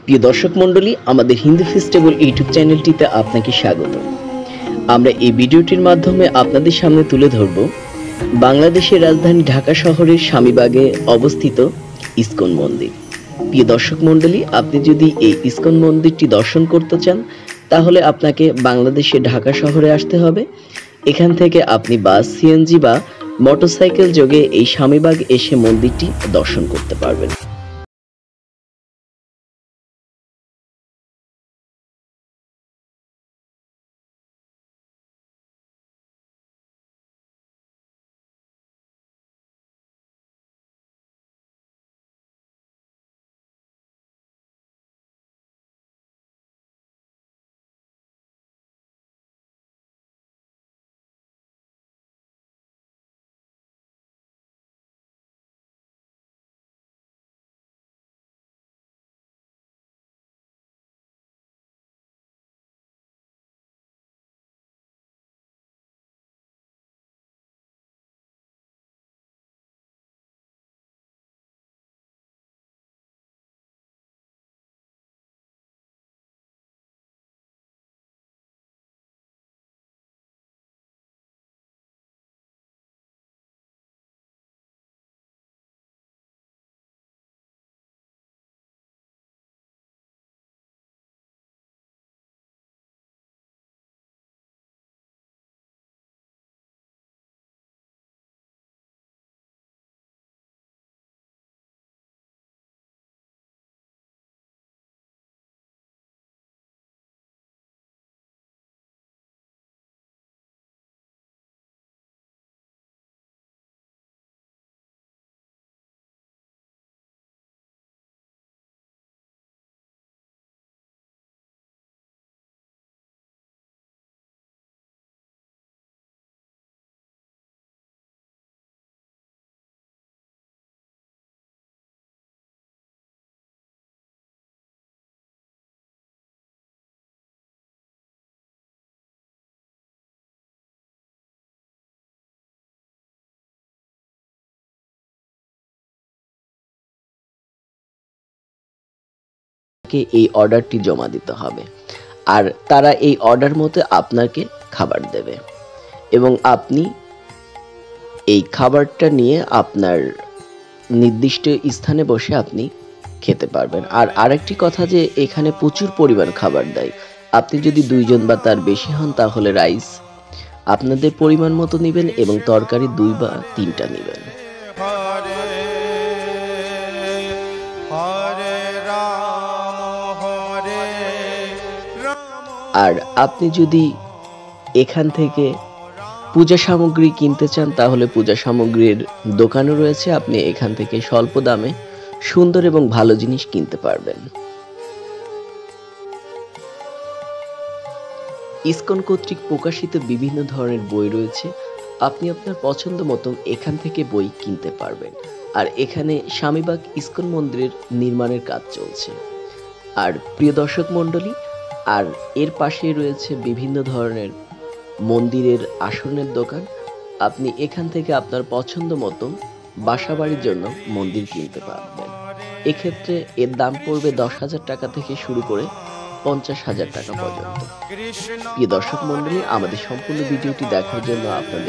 প্রিয় দর্শক মণ্ডলী, আমাদের হিন্দু ফেস্টিভ্যাল ইউটিউব চ্যানেলটিতে আপনাকে স্বাগত। আমরা এই ভিডিওটির মাধ্যমে আপনাদের সামনে তুলে ধরব বাংলাদেশের রাজধানী ঢাকা শহরের স্বামীবাগে অবস্থিত ইসকন মন্দির। প্রিয় দর্শক মণ্ডলী, আপনি যদি এই ইসকন মন্দিরটি দর্শন করতে চান তাহলে আপনাকে বাংলাদেশে ঢাকা শহরে আসতে হবে। এখান থেকে আপনি বাস, সিএনজি বা মোটরসাইকেল যোগে এই স্বামীবাগ এসে মন্দিরটি দর্শন করতে পারবেন। এই অর্ডারটি জমা দিতে হবে, আর তারা এই অর্ডার মতো আপনাকে খাবার দেবে এবং আপনি এই খাবারটা নিয়ে আপনার নির্দিষ্ট স্থানে বসে আপনি খেতে পারবেন। আর আরেকটি কথা যে এখানে প্রচুর পরিমাণ খাবার দেয়। আপনি যদি 2 জন বা তার বেশি হন তাহলে রাইস আপনাদের পরিমাণ মতো নেবেন এবং তরকারি 2 বা 3টা নেবেন। আর আপনি যদি এখান থেকে পূজা সামগ্রী কিনতে চান তাহলে পূজা সামগ্রীর দোকানও রয়েছে। আপনি এখান থেকে স্বল্প দামে সুন্দর এবং ভালো জিনিস কিনতে পারবেন। ইসকন কর্তৃক প্রকাশিত বিভিন্ন ধরনের বই রয়েছে। আপনি আপনার পছন্দ মতো এখান থেকে বই কিনতে পারবেন। আর এখানে স্বামীবাগ ইসকন মন্দিরের নির্মাণের কাজ চলছে। আর প্রিয় দর্শক মণ্ডলী, আর এর পাশেই রয়েছে বিভিন্ন ধরনের মন্দিরের আসনের দোকান। আপনি এখান থেকে আপনার পছন্দ মতো বাসাবাড়ির জন্য মন্দির কিনতে পারবেন। এক্ষেত্রে এর দাম পড়বে 10,000 টাকা থেকে শুরু করে 50,000 টাকা পর্যন্ত। প্রিয় দর্শক মণ্ডলী, আমাদের সম্পূর্ণ ভিডিওটি দেখার জন্য আপনাদের